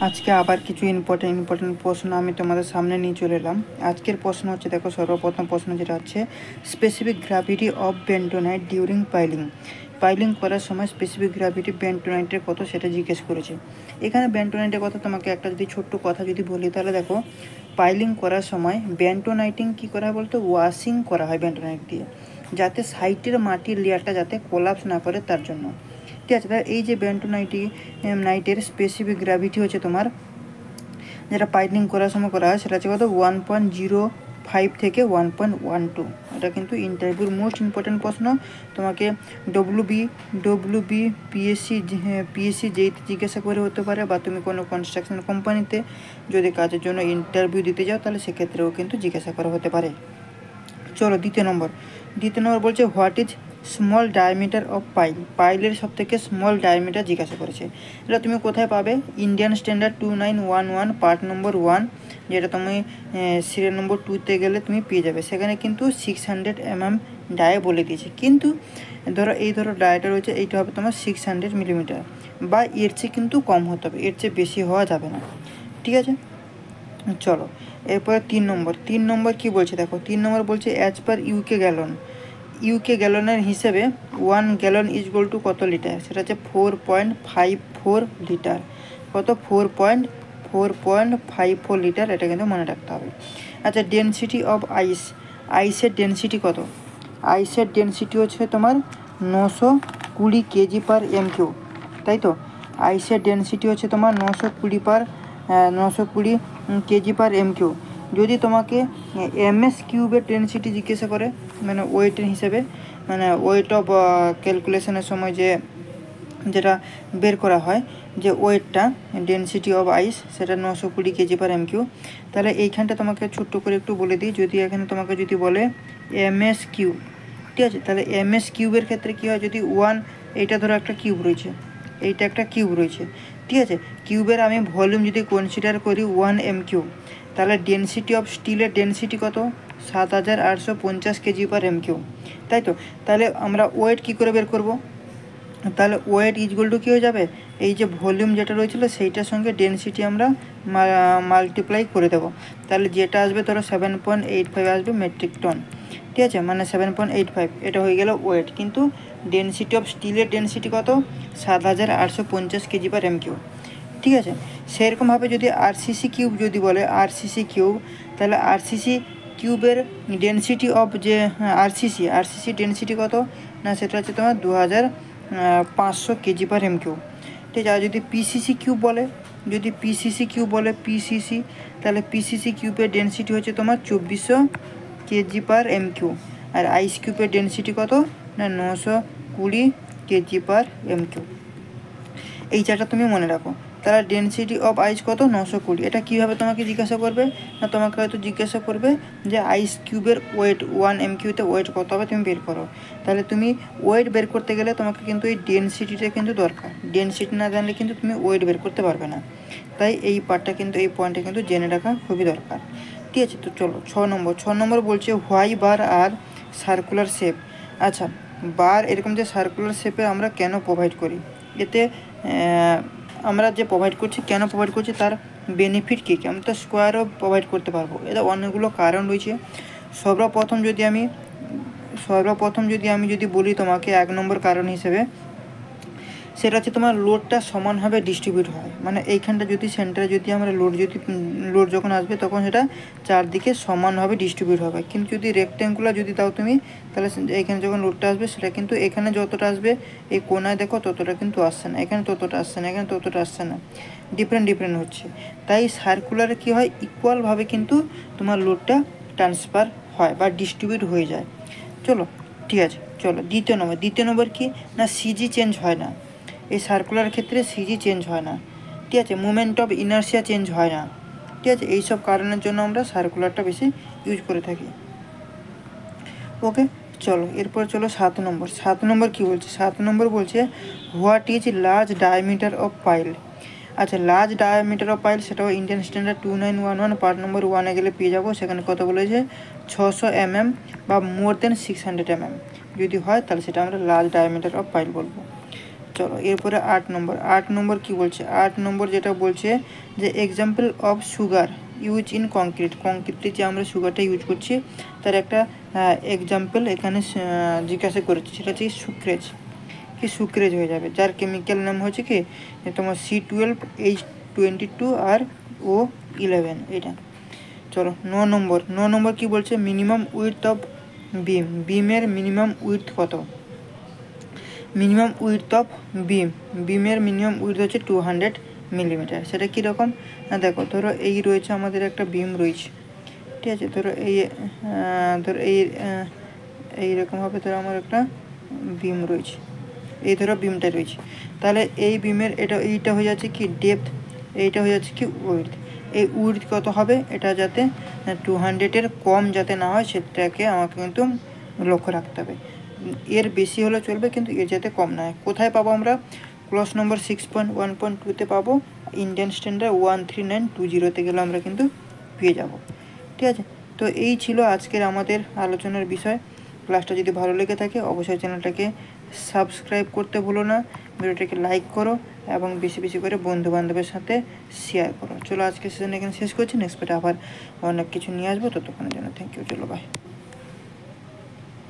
আজকে আবার কিছু ইম্পর্টেন্ট প্রশ্ন আমি তোমাদের সামনে নিয়ে চলে এলাম। আজকের প্রশ্ন হচ্ছে, দেখো সর্বপ্রথম প্রশ্ন যেটা হচ্ছে, specific gravity of bentonite during piling করার সময় স্পেসিফিক গ্র্যাভিটি বেন্টোনাইটের কত সেটা জিজ্ঞেস করেছে। এখানে বেন্টোনাইটের কথা তোমাকে একটা যদি ছোট্ট কথা যদি বলি, তাহলে দেখো পাইলিং করার সময় বেন্টোনাইটিং কী করা হয় বলতো, ওয়াশিং করা হয় বেন্টোনাইট দিয়ে, যাতে সাইটের মাটির লেয়ারটা যাতে কোলাপস না করে তার জন্য। ঠিক আছে, তাহলে এই যে নাইটের স্পেসিফিক গ্র্যাভিটি হচ্ছে তোমার, যেটা পাইলিং করার সময় করা হয় সেটা হচ্ছে কত, 1.05 থেকে 1.12। এটা কিন্তু ইন্টারভিউর মোস্ট ইম্পর্টেন্ট প্রশ্ন। তোমাকে ডব্লিউবি পিএসসি যেইতে জিজ্ঞাসা করে হতে পারে, বা তুমি কোনো কনস্ট্রাকশন কোম্পানিতে যদি কাজের জন্য ইন্টারভিউ দিতে যাও তাহলে সেক্ষেত্রেও কিন্তু জিজ্ঞাসা করা হতে পারে। চলো দ্বিতীয় নম্বর বলছে, what is small diameter of পাইলের সব থেকে স্মল ডায়ামিটার জিজ্ঞাসা করেছে। এটা তুমি কোথায় পাবে? ইন্ডিয়ান স্ট্যান্ডার্ড 2911 পার্ট নম্বর 1, যেটা তুমি সিরিয়াল নম্বর 2তে গেলে তুমি পেয়ে যাবে। সেখানে কিন্তু 600 mm ডায়া বলে দিয়েছে, কিন্তু ধরো ডায়াটা রয়েছে, এইটা হবে তোমার 600 মিলিমিটার, বা এর চেয়ে কিন্তু কম হতে হবে, এর চেয়ে বেশি হওয়া যাবে না। ঠিক আছে, চলো এরপরে 3 নম্বর কি বলছে দেখো। 3 নম্বর বলছে, অ্যাজ পার ইউকে গ্যালনের হিসেবে 1 গ্যালন ইজ ইকুয়াল টু কত লিটার? সেটা হচ্ছে 4.54 লিটার। কত? 4.54 লিটার, এটা কিন্তু মনে রাখতে হবে। আচ্ছা, ডেনসিটি অফ আইসের ডেনসিটি কত? আইসের ডেনসিটি হচ্ছে তোমার 920 কেজি পার এমকিউ, তাই তো? আইসের ডেনসিটি হচ্ছে তোমার 920 কেজি পার এমকিউ। যদি তোমাকে এমএস কিউবের ডেনসিটি জিজ্ঞাসা করে, মানে ওয়েটের হিসেবে, মানে ওয়েট অফ ক্যালকুলেশনের সময় যেটা বের করা হয়, যে ওয়েটটা ডেনসিটি অফ আইস, সেটা 920 কেজি পার এমকিউ। তাহলে এইখানটা তোমাকে ছোট্ট করে একটু বলে দিই, যদি এখানে তোমাকে যদি বলে এমএস কিউব, ঠিক আছে, তাহলে এমএস কিউবের ক্ষেত্রে কী হয়, যদি এইটা ধরো একটা কিউব রয়েছে, এইটা একটা কিউব রয়েছে, ঠিক আছে, কিউবের আমি ভলিউম যদি কনসিডার করি 1 এমকিউ, তাহলে ডেনসিটি অফ স্টিলের ডেনসিটি কত? 7850 কেজি পার এমকিউ, তাই তো? তাহলে আমরা ওয়েট কী করে বের করব? তাহলে ওয়েট ইজগুল টু কী হয়ে যাবে, এই যে ভলিউম যেটা রয়েছিল সেইটার সঙ্গে ডেনসিটি আমরা মাল্টিপ্লাই করে দেবো। তাহলে যেটা আসবে ধরো 7.85 আসবে মেট্রিক টন, ঠিক আছে, মানে 7.85, এটা হয়ে গেল ওয়েট। কিন্তু ডেনসিটি অফ স্টিলের ডেনসিটি কত? 7850 কেজি পার এমকিউ, ঠিক আছে। সেরকমভাবে যদি আরসিসি কিউব যদি বলে, আরসিসি কিউব, তাহলে আরসিসি কিউবের ডেনসিটি অফ যে আরসিসি ডেনসিটি কত না, সেটা হচ্ছে তোমার 2500 কেজি পার এমকিউ, ঠিক আছে। আর যদি পিসিসি কিউব বলে, তাহলে পিসিসি কিউবের ডেনসিটি হচ্ছে তোমার 2400 কেজি পার এমকিউ। আর আইস কিউবের ডেনসিটি কত না, 920 কেজি পার এমকিউ। এই চারটা তুমি মনে রাখো। তাহলে ডেনসিটি অফ আইস কত? 920। এটা কীভাবে তোমাকে জিজ্ঞাসা করবে না, তোমাকে হয়তো জিজ্ঞাসা করবে যে আইস কিউবের ওয়েট 1 এমকিউতে ওয়েট কত হবে তুমি বের করো। তাহলে তুমি ওয়েট বের করতে গেলে তোমাকে কিন্তু এই ডেনসিটিটা কিন্তু দরকার। ডেনসিটি না জানলে কিন্তু তুমি ওয়েট বের করতে পারবে না। তাই এই পার্টটা কিন্তু, এই পয়েন্টটা কিন্তু জেনে রাখা খুবই দরকার। ঠিক আছে, তো চলো 6 নম্বর বলছে, why bar are circular shape. আচ্ছা, বার এরকম যে সার্কুলার শেপে আমরা কেন প্রোভাইড করি? এতে আমরা যে প্রোভাইড করছি, কেন প্রোভাইড করছি, তার বেনিফিট কী কী? আমরা তো স্কোয়ারও প্রোভাইড করতে পারবো। এটা অনেকগুলো কারণ রয়েছে। সর্বপ্রথম যদি আমি বলি তোমাকে 1 নম্বর কারণ হিসেবে, সেটা হচ্ছে তোমার লোডটা সমানভাবে ডিস্ট্রিবিউট হয়। মানে এইখানটা যদি সেন্টারে যদি আমরা লোড যখন আসবে তখন সেটা চারদিকে সমানভাবে ডিস্ট্রিবিউট হবে। কিন্তু যদি রেক্ট্যাঙ্গুলার যদি দাও তুমি, তাহলে এইখানে যখন লোডটা আসবে সেটা কিন্তু এখানে যতটা আসবে এই কোনায় দেখো ততটা কিন্তু আসছে না, এখানে ততটা আসছে না, এখানে ততটা আসছে না, ডিফারেন্ট হচ্ছে। তাই সার্কুলারে কী হয়, ইকুয়ালভাবে কিন্তু তোমার লোডটা ট্রান্সফার হয় বা ডিস্ট্রিবিউট হয়ে যায়। চলো ঠিক আছে, চলো দ্বিতীয় নম্বর কি না, সিজি চেঞ্জ হয় না। এই সার্কুলার ক্ষেত্রে সিজি চেঞ্জ হয় না, ঠিক আছে। মুভমেন্ট অফ ইনার্শিয়া চেঞ্জ হয় না, ঠিক আছে। এইসব কারণের জন্য আমরা সার্কুলারটা বেশি ইউজ করে থাকি। ওকে, চলো এরপর চলো 7 নম্বর কী বলছে? 7 নম্বর বলছে, what is large diameter of pile. আচ্ছা, লার্জ ডায়ামিটার অফ পাইল, সেটাও ইন্ডিয়ান স্ট্যান্ডার্ড 2911 পার্ট নম্বর 1-এ গেলে পেয়ে যাবো। সেখানে কত বলেছে? 600 mm বা মোর দেন 600 mm যদি হয় তাহলে সেটা আমরা লার্জ ডায়ামিটার অফ পাইল বলবো। চলো এরপরে 8 নম্বর কি বলছে, 8 নম্বর যেটা বলছে যে example of sugar use in কংক্রিটে যে আমরা সুগারটা ইউজ করছি তার একটা এক্সাম্পল এখানে জিজ্ঞাসা করেছে, সেটা হচ্ছে সুক্রেজ হয়ে যাবে, যার কেমিক্যাল নাম হচ্ছে কি তোমার C12H22 আর O11 এটা। চলো 9 নম্বর কি বলছে, মিনিমাম উইডথ অফ বিমের মিনিমাম উইডথ কত, মিনিমাম উইডথ অফ বিমের মিনিমাম উইডথ হচ্ছে 200 মিলিমিটার। সেটা কীরকম না দেখো, ধরো এই রয়েছে আমাদের একটা বিম রয়েছে, ঠিক আছে, ধরো এইরকমভাবে ধরো আমার একটা বিম রয়েছে, এই ধরো বিমটা রয়েছে, তাহলে এই বিমের এইটা হয়ে যাচ্ছে কি ডেপথ, এইটা হয়ে যাচ্ছে কি উইডথ। এই উইডথ কত হবে, এটা যাতে 200-এর কম যাতে না হয় সেটাকে আমাকে কিন্তু লক্ষ্য রাখতে হবে। এর বেশি হলে চলবে কিন্তু এর যাতে কম না হয়। কোথায় পাবো আমরা, ক্লস নম্বর 6.1.2-তে পাবো, ইন্ডিয়ান স্ট্যান্ডার্ড 13920-তে গেলে আমরা কিন্তু পেয়ে যাব। ঠিক আছে, তো এই ছিল আজকের আমাদের আলোচনার বিষয়। ক্লাসটা যদি ভালো লেগে থাকে অবশ্যই চ্যানেলটাকে সাবস্ক্রাইব করতে ভুলো না, ভিডিওটাকে লাইক করো এবং বেশি বেশি করে বন্ধুবান্ধবের সাথে শেয়ার করো। চলো আজকের সেশন এখানে শেষ করছি, নেক্সট পার্টে আবার অনেক কিছু নিয়ে আসবো, ততক্ষণের জন্য থ্যাংক ইউ, চলো বাই।